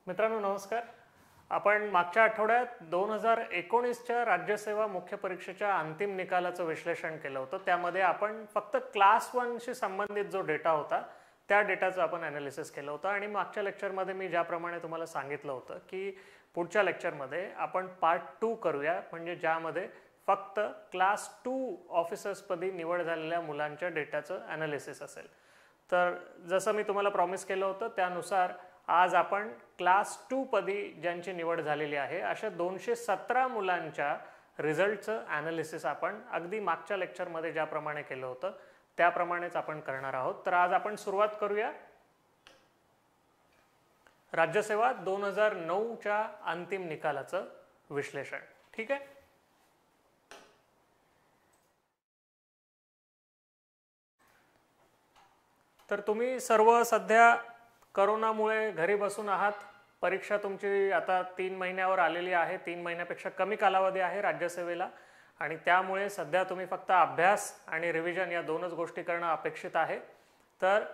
मित्रांनो नमस्कार. आपण मागच्या आठवड्यात 2019च्या राज्यसेवा मुख्य परीक्षेच्या अंतिम निकालाचं विश्लेषण केलं होतं. त्यामध्ये आपण फक्त क्लास 1 शी संबंधित जो डेटा होता त्या डेटाचं आपण ॲनालिसिस केलं होतं आणि मागच्या लेक्चरमध्ये मी ज्याप्रमाणे तुम्हाला सांगितलं होतं की पुढच्या लेक्चरमध्ये आपण पार्ट 2 करूया, म्हणजे ज्यामध्ये फक्त क्लास 2 ऑफिसर्सपदी निवड झालेल्या मुलांच्या डेटाचं ॲनालिसिस असेल. तर जसं मी तुम्हाला प्रॉमिस केलं होतं त्यानुसार आज आपण क्लास 2 पदी ज्यांची निवड झालेली आहे अशा 217 मुलांच्या रिझल्टचं ॲनालिसिस आपण अगदी मागच्या लेक्चरमध्ये ज्याप्रमाणे केलं होतं त्याप्रमाणेच आपण करणार आहोत. तर आज आपण सुरुवात करूया राज्यसेवा 2009च्या अंतिम निकालाचं विश्लेषण. ठीक आहे. तर तुम्ही सर्व सध्या कोरोनामुळे घरी बसून आहात. परीक्षा तुमची आता 3 महिन्यावर आलेली आहे. 3 महिन्यापेक्षा कमी कालावधी आहे राज्यसेवेला आणि त्यामुळे सध्या तुम्ही फक्त अभ्यास आणि रिव्हिजन या दोनच गोष्टी करणं अपेक्षित आहे. तर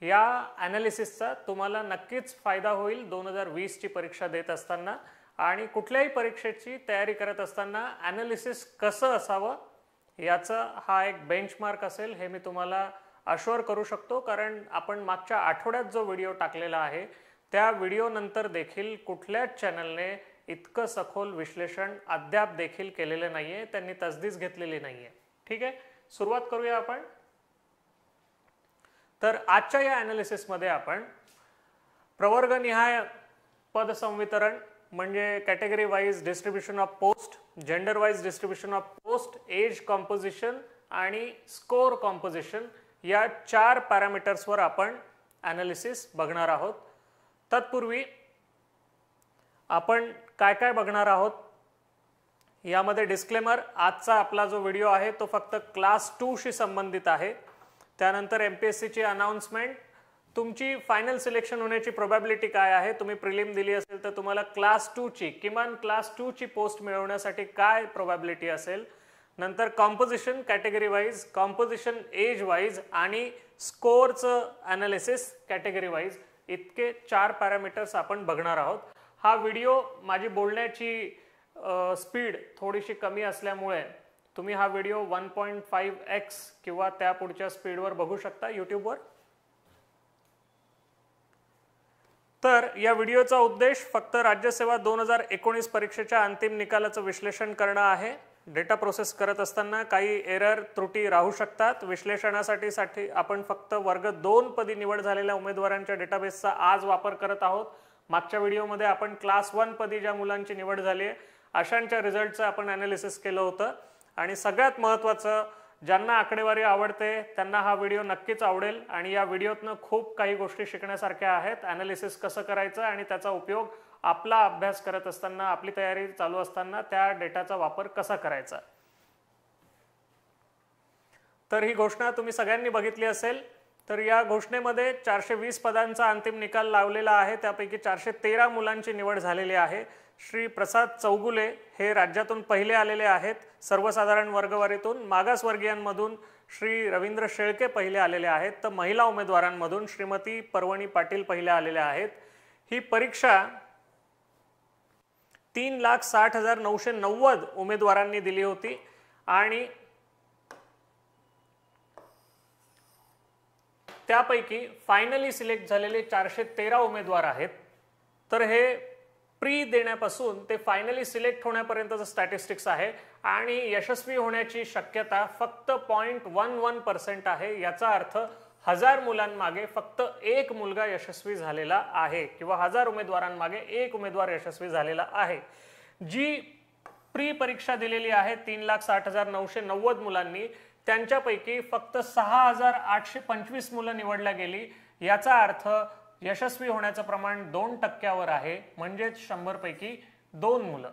या ॲनालिसिसचा तुम्हाला नक्कीच फायदा होईल 2020ची परीक्षा देत असताना आणि कुठल्याही परीक्षेची तयारी करत असताना ॲनालिसिस कसं असावं याचा हा एक बेंचमार्क असेल हे मी तुम्हाला अश्योर करू शकतो. कारण आपण मागच्या आठवड्यात जो व्हिडिओ टाकलेला आहे त्या व्हिडिओ नंतर देखील कुठल्याच चॅनलने इतकं सखोल विश्लेषण अद्याप देखील केलेलं नाहीये, त्यांनी तसदीस घेतलेली नाहीये. ठीक आहे, सुरुवात करूया आपण. तर आजच्या या ॲनालिसिसमध्ये आपण प्रवर्गनिहाय पद संवितरण म्हणजे category wise distribution of post, gender wise distribution of post, age composition आणि स्कोर कॉम्पोजिशन या 4 पॅरामीटर्सवर आपण ॲनालिसिस बघणार आहोत. तत्पूर्वी आपण काय काय बघणार आहोत यामध्ये डिस्क्लेमर, आजचा आपला जो व्हिडिओ आहे तो फक्त क्लास 2 शी संबंधित आहे. त्यानंतर एमपीएससीची अनाउन्समेंट, तुमची फायनल सिलेक्शन होण्याची प्रोबॅबिलिटी काय आहे, तुम्ही प्रिलिम दिली असेल तर तुम्हाला क्लास 2 ची किमान क्लास 2 ची पोस्ट मिळवण्यासाठी काय प्रोबॅबिलिटी असेल. नंतर composition category wise, composition age wise आणि स्कोअरचं ॲनालिसिस कॅटेगरी वाईज, इतके 4 पॅरामीटर्स आपण बघणार आहोत. हा व्हिडिओ माझी बोलण्याची स्पीड थोडीशी कमी असल्यामुळे तुम्ही हा व्हिडिओ 1.5x किंवा त्या पुढच्या स्पीडवर बघू शकता यूट्यूबवर. तर या व्हिडिओचा उद्देश फक्त राज्यसेवा 2019 परीक्षेच्या अंतिम निकालाचं विश्लेषण करणं आहे. डेटा प्रोसेस करत असताना काही एरर त्रुटी राहू शकतात. विश्लेषणासाठी आपण फक्त वर्ग 2 पदी निवड झालेल्या उमेदवारांच्या डेटाबेसचा आज वापर करत आहोत. मागच्या व्हिडिओमध्ये आपण क्लास 1 पदी ज्या मुलांची निवड झाली आहे अशांच्या रिझल्टचं आपण ॲनालिसिस केलं होतं. आणि सगळ्यात महत्त्वाचं, ज्यांना आकडेवारी आवडते त्यांना हा व्हिडिओ नक्कीच आवडेल आणि या व्हिडिओतनं खूप काही गोष्टी शिकण्यासारख्या आहेत. ॲनालिसिस कसं करायचं आणि त्याचा उपयोग आपला अभ्यास करत असताना, आपली तयारी चालू असताना त्या डेटाचा वापर कसा करायचा. तर ही घोषणा तुम्ही सगळ्यांनी बघितली असेल. तर या घोषणेमध्ये 420 पदांचा अंतिम निकाल लावलेला आहे. त्यापैकी 413 मुलांची निवड झालेली आहे. श्री प्रसाद चौगुले हे राज्यातून पहिले आलेले आहेत. सर्वसाधारण वर्गवारीतून मागासवर्गीयांमधून श्री रवींद्र शेळके पहिले आलेले आहेत. तर महिला उमेदवारांमधून श्रीमती पर्वणी पाटील पहिले आलेल्या आहेत. ही परीक्षा 3,60,990 उमेदवारांनी दिली होती आणि त्यापैकी फायनली सिलेक्ट झालेले 413 उमेदवार आहेत. तर हे प्री देण्यापासून ते फायनली सिलेक्ट होण्यापर्यंतचं स्टॅटिस्टिक्स आहे आणि यशस्वी होण्याची शक्यता फक्त 0.11% आहे. याचा अर्थ 1000 मुलांमागे फक्त एक मुलगा यशस्वी झालेला आहे किंवा 1000 उमेदवारांमागे एक उमेदवार यशस्वी झालेला आहे. जी प्री परीक्षा दिलेली आहे 3,60,990 मुलांनी, त्यांच्यापैकी फक्त 6,825 मुलं निवडल्या गेली. याचा अर्थ यशस्वी होण्याचं प्रमाण 2% आहे, म्हणजेच 100 पैकी 2 मुलं.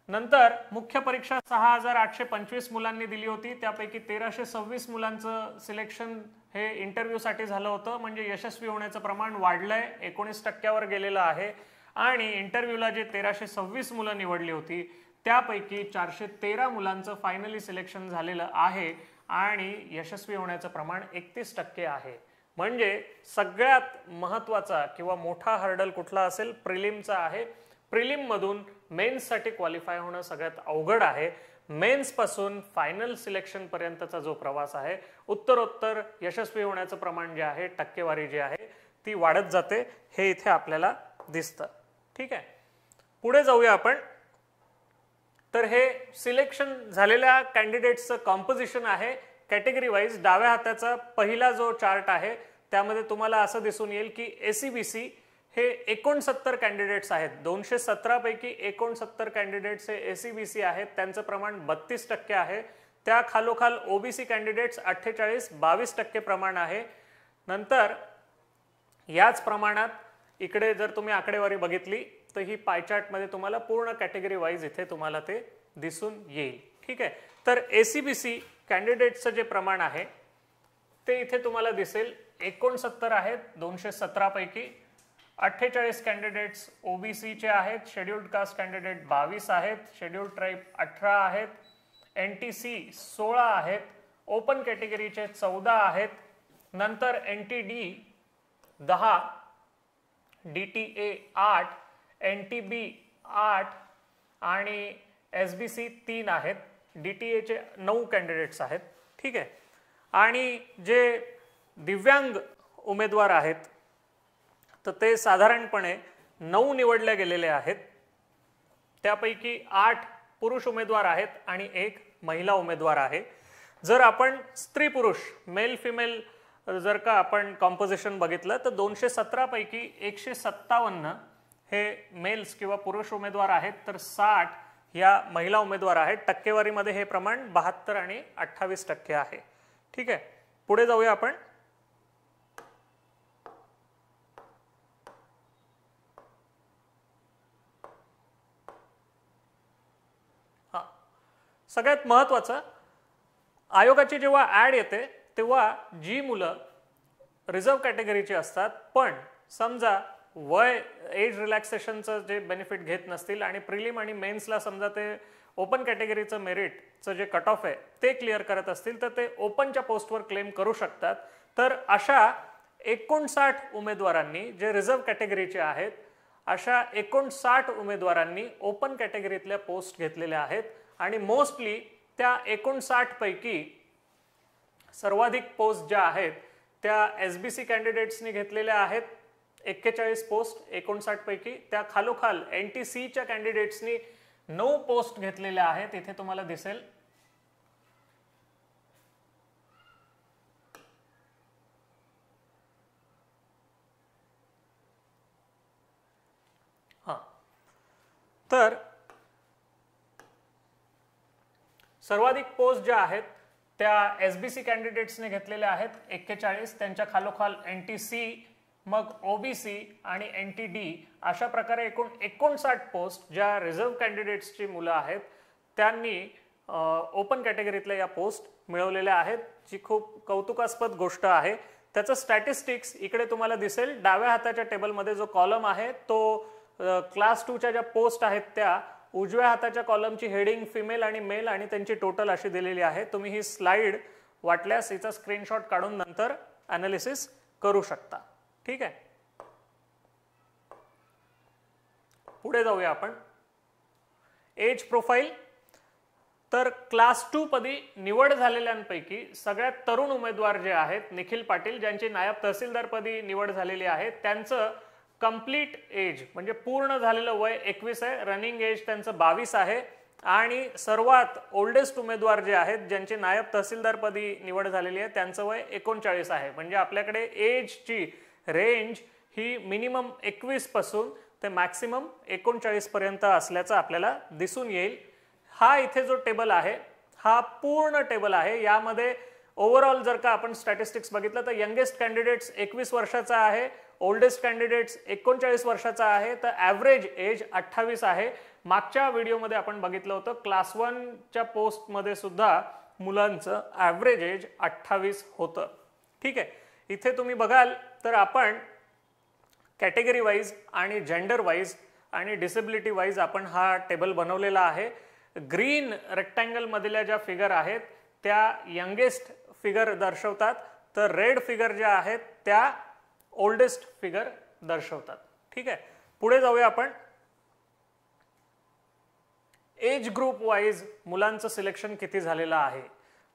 नंतर मुख्य परीक्षा 6,825 मुलांनी दिली होती. त्यापैकी 1,326 मुलांचं सिलेक्शन हे इंटरव्ह्यूसाठी झालं होतं, म्हणजे यशस्वी होण्याचं प्रमाण वाढलंय, 19% गेलेलं आहे. आणि इंटरव्ह्यूला जे 1,326 मुलं निवडली होती त्यापैकी 413 मुलांचं फायनली सिलेक्शन झालेलं आहे आणि यशस्वी होण्याचं प्रमाण 31% आहे. म्हणजे सगळ्यात महत्त्वाचा किंवा मोठा हर्डल कुठला असेल? प्रिलिमचा आहे. प्रिलिम मधून मेन्ससाठी क्वालिफाय होणं सगळ्यात अवघड आहे. मेन्स पासून फायनल सिलेक्शन पर्यंतचा जो प्रवास आहे, उत्तरोत्तर यशस्वी होण्याचं प्रमाण जे आहे, टक्केवारी जी आहे ती वाढत जाते, हे इथे आपल्याला दिसतं. ठीक आहे, पुढे जाऊया आपण. तर हे सिलेक्शन झालेल्या कॅन्डिडेट्सचं कॉम्पोजिशन आहे कॅटेगरी वाईज. डाव्या हाताचा पहिला जो चार्ट आहे त्यामध्ये तुम्हाला असं दिसून येईल की एसीबीसी हे 69 कॅन्डिडेट्स आहेत. 217 पैकी 69 कॅन्डिडेट्स हे एसीबीसी आहेत, त्यांचं प्रमाण 32% आहे. त्या खालोखाल ओबीसी कॅन्डिडेट्स 48, 22% प्रमाण आहे. नंतर याच प्रमाणात इकडे जर तुम्ही आकडेवारी बघितली तर ही पाय चार्ट मध्ये तुम्हाला पूर्ण कॅटेगरी वाईज इथे तुम्हाला ते दिसून येईल. ठीक आहे, तर एसीबीसी कॅन्डिडेट्सचं जे प्रमाण आहे ते इथे तुम्हाला दिसेल 69 आहेत 217 पैकी. 48 कॅन्डिडेट्स ओबीसीचे आहेत. शेड्यूल्ड कास्ट कॅन्डिडेट 22 आहेत. शेड्यूल्ड ट्राईब 18 आहेत. एनटीसी 16 आहेत. ओपन कॅटेगरीचे 14 आहेत. नंतर एनटीडी 10, डीटीए 8, एनटीबी 8 आणि एसबीसी 3 आहेत. डीटीएचे 9 कॅन्डिडेट्स आहेत. ठीक आहे, आणि जे दिव्यांग उमेदवार आहेत तर ते साधारणपणे 9 निवडले गेलेले आहेत. त्यापैकी 8 पुरुष उमेदवार आहेत आणि 1 महिला उमेदवार आहे. जर आपण स्त्री पुरुष मेल फिमेल जर का आपण कॉम्पोजिशन बघितलं तर 217 पैकी 157 हे मेल्स किंवा पुरुष उमेदवार आहेत, तर 60 या महिला उमेदवार आहेत. टक्केवारीमध्ये हे प्रमाण 72 आणि 28% आहे. ठीक आहे, पुढे जाऊया आपण. सगळ्यात महत्त्वाचं, आयोगाची जेव्हा ॲड येते तेव्हा जी मुलं रिझर्व कॅटेगरीची असतात पण समजा वय एज रिलॅक्सेशनचं जे बेनिफिट घेत नसतील आणि प्रिलिम आणि मेन्सला समजा ते ओपन कॅटेगरीचं मेरिटचं जे कट ऑफ आहे ते क्लिअर करत असतील तर ते ओपनच्या पोस्टवर क्लेम करू शकतात. तर अशा 59 उमेदवारांनी जे रिझर्व कॅटेगरीचे आहेत, अशा 59 उमेदवारांनी ओपन कॅटेगरीतल्या पोस्ट घेतलेल्या आहेत. आणि मोस्टली त्या 59 पैकी सर्वाधिक पोस्ट ज्या आहेत त्या एसबीसी कॅन्डिडेट्सनी घेतलेल्या आहेत, 41 पोस्ट 59 पैकी. त्या खालोखाल एनटीसीच्या कॅन्डिडेट्सनी 9 पोस्ट घेतलेल्या आहेत. इथे तुम्हाला दिसेल तर सर्वाधिक पोस्ट ज्या आहेत त्या एसबीसी कॅन्डिडेट्सने घेतलेल्या आहेत 41. त्यांच्या खालोखाल एनटीसी, मग ओबीसी आणि एनटीडी, अशा प्रकारे एकूण 59 पोस्ट ज्या रिझर्व कॅन्डिडेट्सची मुलं आहेत त्यांनी ओपन कॅटेगरीतल्या या पोस्ट मिळवलेल्या आहेत, जी खूप कौतुकास्पद गोष्ट आहे. त्याचं स्टॅटिस्टिक्स इकडे तुम्हाला दिसेल. डाव्या हाताच्या टेबलमध्ये जो कॉलम आहे तो क्लास 2च्या ज्या पोस्ट आहेत त्या, उजव्या हाताच्या कॉलमची हेडिंग फिमेल आणि मेल आणि त्यांची टोटल अशी दिलेली आहे. तुम्ही ही स्लाइड वाटल्यास हिचा स्क्रीनशॉट काढून नंतर अनालिसिस करू शकता. ठीक आहे, पुढे जाऊया आपण. Age profile. तर क्लास 2 पदी निवड झालेल्यांपैकी सगळ्यात तरुण उमेदवार जे आहेत निखिल पाटील, ज्यांची नायब तहसीलदार पदी निवड झालेली आहे, त्यांचं कंप्लीट एज म्हणजे पूर्ण झालेलं वय 21 आहे. रनिंग एज त्यांचं 22 आहे. आणि सर्वात ओल्डेस्ट उमेदवार जे आहेत ज्यांची नायब तहसीलदार पदी निवड झालेली आहे त्यांचं वय 39 आहे. म्हणजे आपल्याकडे एजची रेंज ही मिनिमम 21 पासून ते मॅक्सिमम 39 पर्यंत असल्याचं आपल्याला दिसून येईल. हा इथे जो टेबल आहे हा पूर्ण टेबल आहे. यामध्ये ओव्हरऑल जर का आपण स्टॅटिस्टिक्स बघितलं तर यंगेस्ट कॅन्डिडेट्स 21 वर्षाचा आहे, ओल्डेस्ट कॅन्डिडेट्स 39 वर्षाचा आहे, तर ॲव्हरेज एज 28 आहे. मागच्या व्हिडिओमध्ये आपण बघितलं होतं क्लास 1च्या पोस्टमध्ये सुद्धा मुलांचं ॲव्हरेज एज 28 होतं. ठीक आहे, इथे तुम्ही बघाल तर आपण कॅटेगरी वाईज आणि जेंडर वाईज आणि डिसेबिलिटी वाईज आपण हा टेबल बनवलेला आहे. ग्रीन रेक्टँगल मधल्या ज्या फिगर आहेत त्या यंगेस्ट फिगर दर्शवतात, तर रेड फिगर ज्या आहेत त्या ओल्डेस्ट फिगर दर्शवतात. ठीक आहे, पुढे जाऊया आपण. एज ग्रुप वाईज मुलांचं सिलेक्शन किती झालेलं आहे.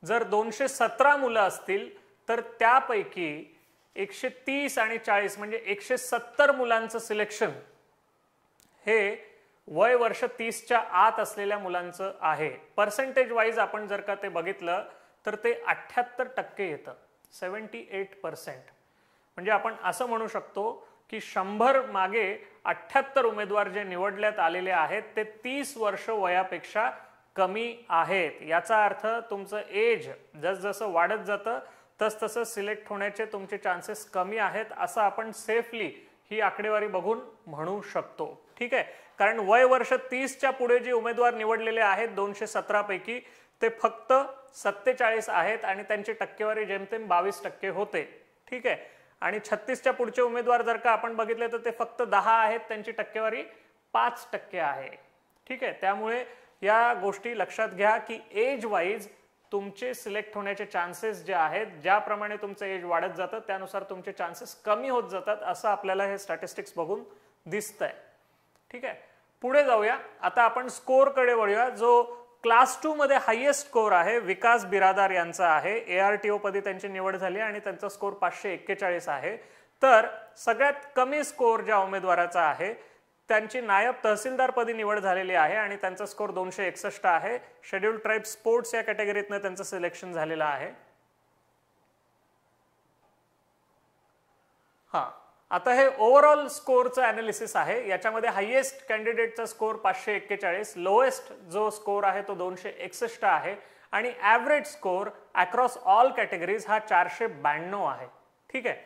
जर 217 मुलं असतील तर त्यापैकी 130 आणि 40 म्हणजे 170 मुलांचं सिलेक्शन हे वय वर्ष 30च्या आत असलेल्या मुलांचं आहे. पर्सेंटेज वाईज आपण जर का ते बघितलं तर ते 78% येतं, 78%. म्हणजे आपण असं म्हणू शकतो की 100 मागे 78 उमेदवार जे निवडण्यात आलेले आहेत ते 30 वर्ष वयापेक्षा कमी आहेत. याचा अर्थ तुमचं एज जसजसं वाढत जातं तसतसं सिलेक्ट होण्याचे तुमचे चान्सेस कमी आहेत, असं आपण सेफली ही आकडेवारी बघून म्हणू शकतो. ठीक आहे, कारण वय वर्ष 30च्या पुढे जे उमेदवार निवडलेले आहेत 217 पैकी ते फक्त 47 आहेत आणि त्यांची टक्केवारी जेमतेम 22% होते. ठीक आहे, आणि 36च्या पुढचे उमेदवार जर का आपण बघितले तर ते फक्त 10 आहेत, त्यांची टक्केवारी 5% आहे. ठीक आहे, त्यामुळे या गोष्टी लक्षात घ्या की एज वाईज तुमचे सिलेक्ट होण्याचे चान्सेस जे आहेत, ज्याप्रमाणे तुमचं एज वाढत जातं त्यानुसार तुमचे चान्सेस कमी होत जातात, असं आपल्याला हे स्टॅटिस्टिक्स बघून दिसतंय. ठीक आहे, पुढे जाऊया. आता आपण स्कोअरकडे वळूया. जो क्लास 2 मध्ये हायेस्ट स्कोर आहे विकास बिरादार यांचा आहे. ARTO पदी त्यांची निवड झाली आणि त्यांचा स्कोर 541 आहे. तर सगळ्यात कमी स्कोर ज्या उमेदवाराचा आहे त्यांची नायब तहसीलदार पदी निवड झालेली आहे आणि त्यांचा स्कोर 261 आहे. शेड्यूल्ड ट्राईब स्पोर्ट्स या कॅटेगरीतनं त्यांचं सिलेक्शन झालेलं आहे. आता हे ओव्हरऑल स्कोरचं अनालिसिस आहे. याच्यामध्ये हायेस्ट कॅन्डिडेटचा स्कोर 541, लोएस्ट जो स्कोर आहे तो 261 आहे आणि average score across all categories हा 492 आहे. ठीक आहे,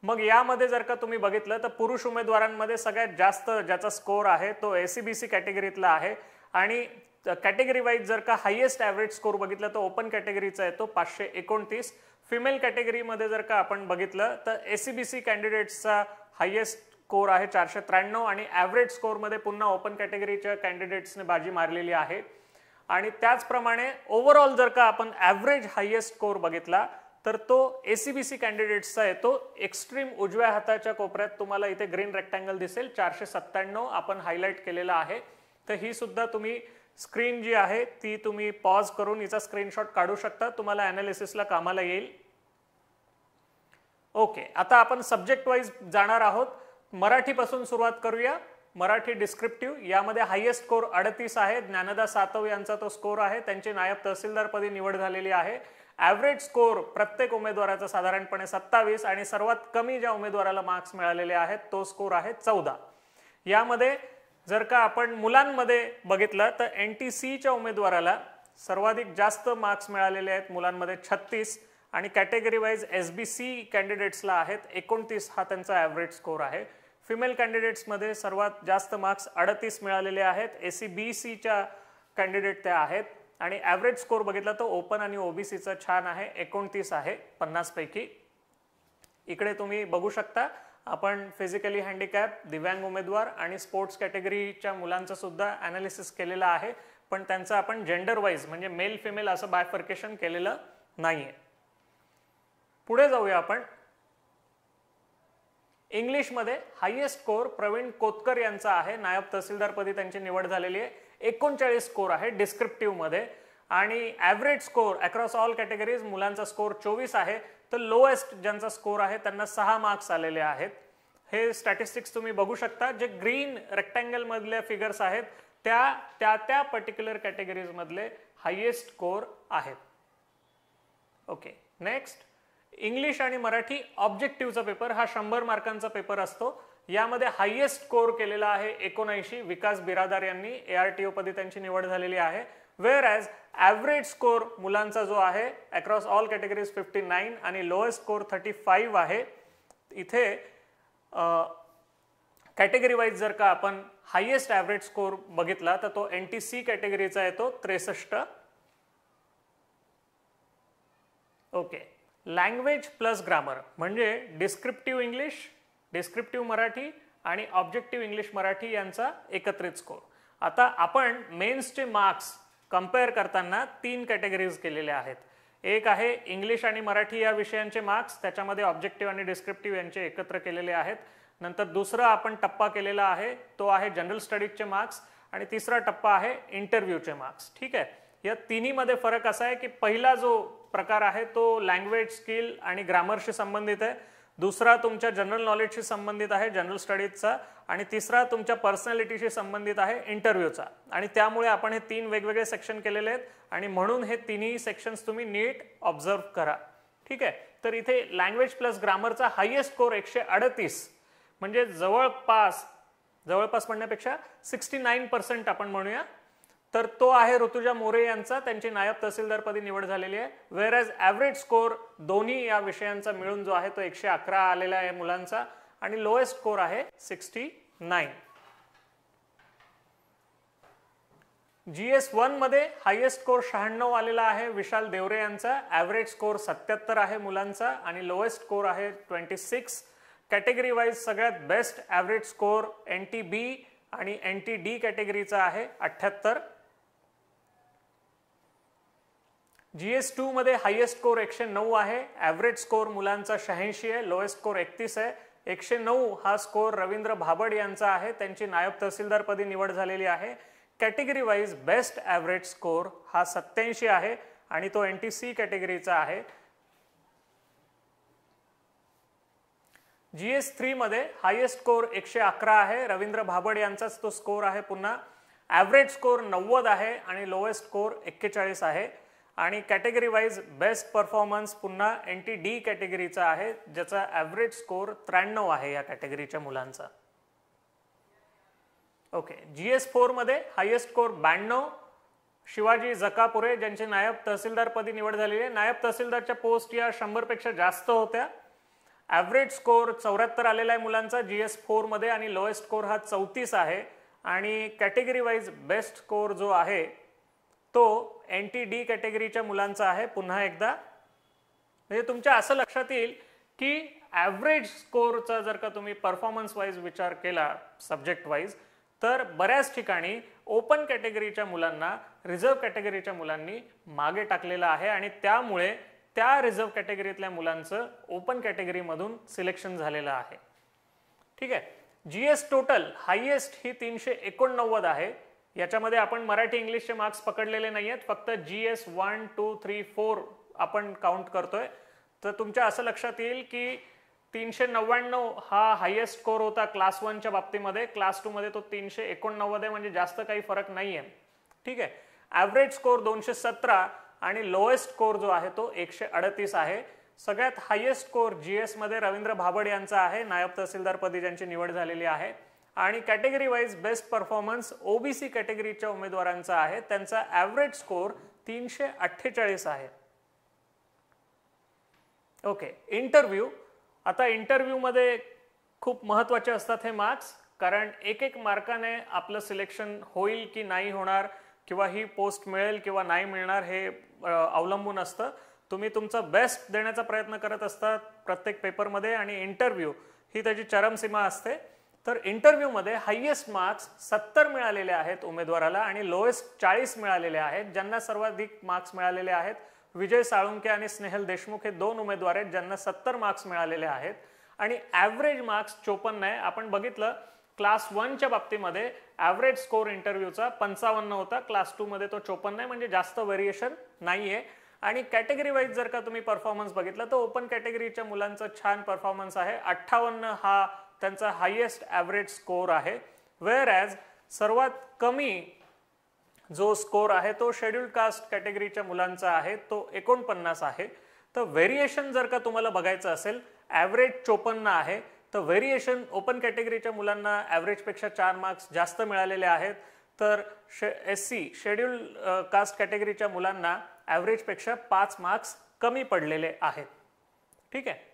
मग यामध्ये जर का तुम्ही बघितलं तर पुरुष उमेदवारांमध्ये सगळ्यात जास्त ज्याचा स्कोर आहे तो ACBC कॅटेगरीतला आहे आणि कॅटेगरी वाईज जर का हायेस्ट ॲव्हरेज स्कोर बघितलं तर ओपन कॅटेगरीचा आहे तो 529. फिमेल कॅटेगरीमध्ये जर का आपण बघितलं तर ACBC कॅन्डिडेट्सचा हायेस्ट स्कोर आहे 493 आणि ॲव्हरेज स्कोरमध्ये पुन्हा ओपन कॅटेगरीच्या कॅन्डिडेट्सने बाजी मारलेली आहे. आणि त्याचप्रमाणे ओव्हरऑल जर का आपण ॲव्हरेज हायेस्ट स्कोर बघितला तर तो ACBC कॅन्डिडेट्सचा येतो. एक्स्ट्रीम उजव्या हाताच्या कोपऱ्यात तुम्हाला इथे ग्रीन रेक्टँगल दिसेल, 497 आपण हायलाइट केलेला आहे. तर ही सुद्धा तुम्ही स्क्रीन जी आहे ती तुम्ही पॉज करून हिचा स्क्रीनशॉट काढू शकता, तुम्हाला ॲनालिसिसला कामाला येईल. ओके, आता आपण सब्जेक्ट वाईज जाणार आहोत. मराठीपासून सुरुवात करूया. मराठी डिस्क्रिप्टिव्ह यामध्ये हायेस्ट स्कोर 38 आहे. ज्ञानदा सातव यांचा तो स्कोर आहे, त्यांची नायब तहसीलदार पदी निवड झालेली आहे. ॲव्हरेज स्कोर प्रत्येक उमेदवाराचा साधारणपणे 27 आणि सर्वात कमी ज्या उमेदवाराला मार्क्स मिळालेले आहेत तो स्कोर आहे 14. यामध्ये जर का आपण मुलांमध्ये बघितलं तर NTCच्या उमेदवाराला सर्वाधिक जास्त मार्क्स मिळालेले आहेत मुलांमध्ये 36 आणि कॅटेगरी वाईज SBC कॅन्डिडेट्सला आहेत 29 हा त्यांचा ॲव्हरेज स्कोर आहे. फिमेल कॅन्डिडेट्समध्ये सर्वात जास्त मार्क्स 38 मिळालेले आहेत. ACBCच्या कॅन्डिडेट त्या आहेत आणि ॲव्हरेज स्कोर बघितला तर ओपन आणि OBCचा छान आहे, 29 आहे 50 पैकी. इकडे तुम्ही बघू शकता आपण फिजिकली हँडिकॅप, दिव्यांग उमेदवार आणि स्पोर्ट्स कॅटेगरीच्या मुलांचं सुद्धा ॲनालिसिस केलेलं आहे, पण त्यांचं आपण जेंडर वाईज म्हणजे मेल फिमेल असं बायफर्केशन केलेलं नाहीये. पुढे जाऊया आपण. इंग्लिशमध्ये हायेस्ट स्कोर प्रवीण कोतकर यांचा आहे, नायब तहसीलदारपदी त्यांची निवड झालेली आहे. 39 स्कोर आहे डिस्क्रिप्टिव्ह मध्ये आणि average score across all categories मुलांचा स्कोर 24 आहे. तर लोएस्ट ज्यांचा स्कोर आहे त्यांना 6 मार्क्स आलेले आहेत. हे स्टॅटिस्टिक्स तुम्ही बघू शकता. जे ग्रीन रेक्टँगल मधले फिगर्स आहेत त्या पर्टिक्युलर कॅटेगरीज मधले हायेस्ट स्कोर आहेत. Okay, next. इंग्लिश आणि मराठी ऑब्जेक्टिव्हचा पेपर हा 100 मार्कांचा पेपर असतो. यामध्ये हायेस्ट स्कोर केलेला आहे 79 विकास बिरादार यांनी, ARTO पदी त्यांची निवड झालेली आहे. वेअर ॲज ॲव्हरेज स्कोर मुलांचा जो आहे अक्रॉस ऑल कॅटेगरीज 59 आणि लोएस्ट स्कोर 35 आहे. इथे कॅटेगरी वाईज जर का आपण हायेस्ट ॲव्हरेज स्कोर बघितला तर तो NTC कॅटेगरीचा येतो 63. ओके, लँग्वेज प्लस ग्रामर म्हणजे डिस्क्रिप्टिव्ह इंग्लिश, डिस्क्रिप्टिव्ह मराठी आणि ऑब्जेक्टिव्ह इंग्लिश मराठी यांचा एकत्रित स्कोर. आता आपण मेन्सचे मार्क्स कंपेअर करताना 3 कॅटेगरीज केलेल्या आहेत. एक आहे इंग्लिश आणि मराठी या विषयांचे मार्क्स, त्याच्यामध्ये ऑब्जेक्टिव्ह आणि डिस्क्रिप्टिव्ह यांचे एकत्र केलेले आहेत. नंतर दुसरा आपण टप्पा केलेला आहे तो आहे जनरल स्टडीजचे मार्क्स आणि तिसरा टप्पा आहे इंटरव्ह्यूचे मार्क्स. ठीक आहे, या तिन्हीमध्ये फरक असा आहे की पहिला जो प्रकार आहे तो लँग्वेज स्किल आणि ग्रामरशी संबंधित आहे, दुसरा तुमच्या जनरल नॉलेजशी संबंधित आहे जनरल स्टडीजचा, आणि तिसरा तुमच्या पर्सनॅलिटीशी संबंधित आहे इंटरव्ह्यूचा. आणि त्यामुळे आपण हे 3 वेगवेगळे सेक्शन केलेले आहेत आणि म्हणून हे तिन्ही सेक्शन्स तुम्ही नीट ऑब्झर्व करा. ठीक आहे, तर इथे लँग्वेज प्लस ग्रामरचा हायेस्ट स्कोर 138 म्हणजे जवळपास म्हणण्यापेक्षा 69% आपण म्हणूया, तर तो आहे ऋतुजा मोरे यांचा, त्यांची नायब तहसीलदारपदी निवड झालेली आहे. वेअरएज ॲव्हरेज स्कोर दोन्ही या विषयांचा मिळून जो आहे तो 111 आलेला आहे मुलांचा आणि लोएस्ट स्कोर आहे 69. GS1 मध्ये हायेस्ट स्कोर 96 आलेला आहे विशाल देवरे यांचा, ॲव्हरेज स्कोर 77 आहे मुलांचा आणि लोएस्ट स्कोर आहे 26. कॅटेगरी वाईज सगळ्यात बेस्ट ॲव्हरेज स्कोर NTB आणि NTD कॅटेगरीचा आहे 78. GS2 मध्ये हायेस्ट स्कोर 109 आहे, ॲव्हरेज स्कोर मुलांचा 86 आहे, लोएस्ट स्कोर 31 आहे. 109 हा स्कोर रवींद्र भाबड यांचा आहे, त्यांची नायब तहसीलदारपदी निवड झालेली आहे. Category wise best average score हा 87 आहे आणि तो NTC कॅटेगरीचा आहे. GS3 मध्ये हायेस्ट स्कोर 111 आहे, रवींद्र भाबड यांचाच तो स्कोर आहे पुन्हा. ॲव्हरेज स्कोर 90 आहे आणि लोएस्ट स्कोर 41 आहे. आणि कॅटेगरी वाईज बेस्ट परफॉर्मन्स पुन्हा NTD कॅटेगरीचा आहे, ज्याचा ॲव्हरेज स्कोर 93 आहे या कॅटेगरीच्या मुलांचा. ओके, GS4 मध्ये हायेस्ट स्कोर 92, शिवाजी जकापुरे ज्यांची नायब तहसीलदारपदी निवड झालेली आहे. नायब तहसीलदारच्या पोस्ट या 100 पेक्षा जास्त होत्या. ॲव्हरेज स्कोर 74 आलेला आहे मुलांचा GS4 मध्ये आणि लोएस्ट स्कोर हा 34 आहे. आणि कॅटेगरी वाईज बेस्ट स्कोर जो आहे तो NTD कॅटेगरीच्या मुलांचा आहे. पुन्हा एकदा म्हणजे तुमच्या असं लक्षात येईल की ॲव्हरेज स्कोरचा जर का तुम्ही परफॉर्मन्स वाईज विचार केला सब्जेक्ट वाईज, तर बऱ्याच ठिकाणी ओपन कॅटेगरीच्या मुलांना रिझर्व्ह कॅटेगरीच्या मुलांनी मागे टाकलेलं आहे आणि त्यामुळे त्या रिझर्व्ह कॅटेगरीतल्या मुलांचं ओपन कॅटेगरीमधून सिलेक्शन झालेलं आहे. ठीक आहे, GS टोटल हायेस्ट ही 389 आहे. याच्यामध्ये आपण मराठी इंग्लिशचे मार्क्स पकडलेले नाही आहेत, फक्त GS 1, 2, 3, 4 आपण काउंट करतोय. तर तुमच्या असं लक्षात येईल की 399 हा हायेस्ट स्कोर होता क्लास 1च्या बाबतीमध्ये, क्लास 2 मध्ये तो 389 आहे, म्हणजे जास्त काही फरक नाहीये. ठीक आहे, ॲव्हरेज स्कोर 217 आणि लोएस्ट स्कोर जो आहे तो 138 आहे. सगळ्यात हायेस्ट स्कोर GS मध्ये रवींद्र भाबड यांचा आहे, नायब तहसीलदारपदी ज्यांची निवड झालेली आहे. आणि category wise best performance OBC कॅटेगरीच्या उमेदवारांचा आहे, त्यांचा ॲव्हरेज स्कोर 348 आहे. Okay, interview. आता इंटरव्ह्यू मध्ये खूप महत्त्वाचे असतात हे मार्क्स, कारण एक मार्काने आपलं सिलेक्शन होईल की नाही होणार किंवा ही पोस्ट मिळेल किंवा नाही मिळणार हे अवलंबून असतं. तुम्ही तुमचं बेस्ट देण्याचा प्रयत्न करत असतात प्रत्येक पेपरमध्ये आणि इंटरव्ह्यू ही त्याची चरमसीमा असते. तर इंटरव्ह्यू मध्ये हायेस्ट मार्क्स 70 मिळालेले आहेत उमेदवाराला आणि लोएस्ट 40 मिळालेले आहेत. ज्यांना सर्वाधिक मार्क्स मिळालेले आहेत विजय साळुंके आणि स्नेहल देशमुख हे 2 उमेदवार आहेत ज्यांना 70 मार्क्स मिळालेले आहेत. आणि ॲव्हरेज मार्क्स 54 आहे. आपण बघितलं क्लास 1च्या बाबतीमध्ये ॲव्हरेज स्कोर इंटरव्ह्यूचा 55 होता, क्लास 2 मध्ये तो 54 आहे, म्हणजे जास्त व्हेरिएशन नाहीये. आणि कॅटेगरी वाईज जर का तुम्ही परफॉर्मन्स बघितला तर ओपन कॅटेगरीच्या मुलांचा छान परफॉर्मन्स आहे, 58 हा त्यांचा हायेस्ट ॲव्हरेज स्कोर आहे. वेअर ॲज सर्वात कमी जो स्कोर आहे तो शेड्यूल्ड कास्ट कॅटेगरीच्या मुलांचा आहे, तो 49 आहे. तर व्हेरिएशन जर का तुम्हाला बघायचं असेल, ॲव्हरेज 54 आहे, तर व्हेरिएशन ओपन कॅटेगरीच्या मुलांना ॲव्हरेजपेक्षा 4 मार्क्स जास्त मिळालेले आहेत, तर SC शेड्यूल्ड कास्ट कॅटेगरीच्या मुलांना ॲव्हरेजपेक्षा 5 मार्क्स कमी पडलेले आहेत. ठीक आहे,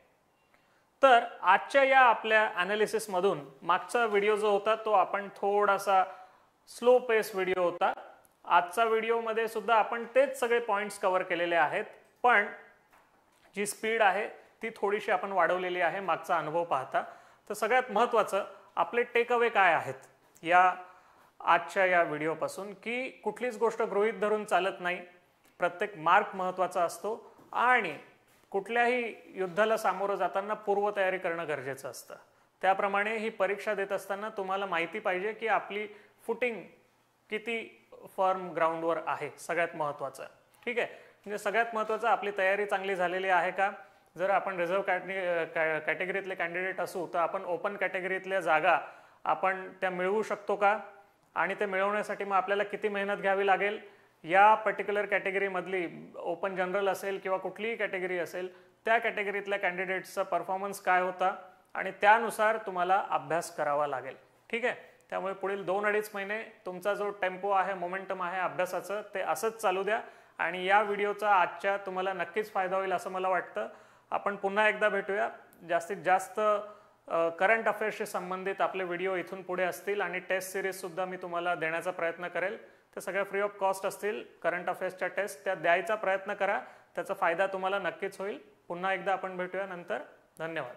तर आजच्या या आपल्या ॲनालिसिसमधून मागचा व्हिडिओ जो होता तो आपण थोडासा स्लो पेस व्हिडिओ होता. आजचा व्हिडिओमध्ये सुद्धा आपण तेच सगळे पॉइंट्स कव्हर केलेले आहेत, पण जी स्पीड आहे ती थोडीशी आपण वाढवलेली आहे मागचा अनुभव पाहता. तर सगळ्यात महत्त्वाचं आपले टेक अवे काय आहेत या आजच्या या व्हिडिओपासून, की कुठलीच गोष्ट गृहीत धरून चालत नाही, प्रत्येक मार्क महत्त्वाचा असतो आणि कुठल्याही युद्धाला सामोरं जाताना पूर्वतयारी करणं गरजेचं असतं. त्याप्रमाणे ही परीक्षा देत असताना तुम्हाला माहिती पाहिजे की आपली फुटिंग किती फर्म ग्राउंडवर आहे, सगळ्यात महत्त्वाचं. ठीक आहे, म्हणजे सगळ्यात महत्त्वाचं आपली तयारी चांगली झालेली आहे का. जर आपण रिझर्व्ह कॅटेगरीतले कॅन्डिडेट असू तर आपण ओपन कॅटेगरीतल्या जागा आपण त्या मिळवू शकतो का, आणि ते मिळवण्यासाठी मग आपल्याला किती मेहनत घ्यावी लागेल. या पर्टिक्युलर कॅटेगरीमधली ओपन जनरल असेल किंवा कुठलीही कॅटेगरी असेल त्या कॅटेगरीतल्या कॅन्डिडेट्सचा परफॉर्मन्स काय होता आणि त्यानुसार तुम्हाला अभ्यास करावा लागेल. ठीक आहे, त्यामुळे पुढील 2-2.5 महिने तुमचा जो टेम्पो आहे, मोमेंटम आहे अभ्यासाचं, ते असंच चालू द्या. आणि या व्हिडिओचा आजच्या तुम्हाला नक्कीच फायदा होईल असं मला वाटतं. आपण पुन्हा एकदा भेटूया. जास्तीत जास्त करंट अफेअर्सशी संबंधित आपले व्हिडिओ इथून पुढे असतील आणि टेस्ट सिरीजसुद्धा मी तुम्हाला देण्याचा प्रयत्न करेल. ते सगळ्या फ्री ऑफ कॉस्ट असतील. करंट अफेअर्सच्या टेस्ट त्या द्यायचा प्रयत्न करा, त्याचा फायदा तुम्हाला नक्कीच होईल. पुन्हा एकदा आपण भेटूया नंतर. धन्यवाद.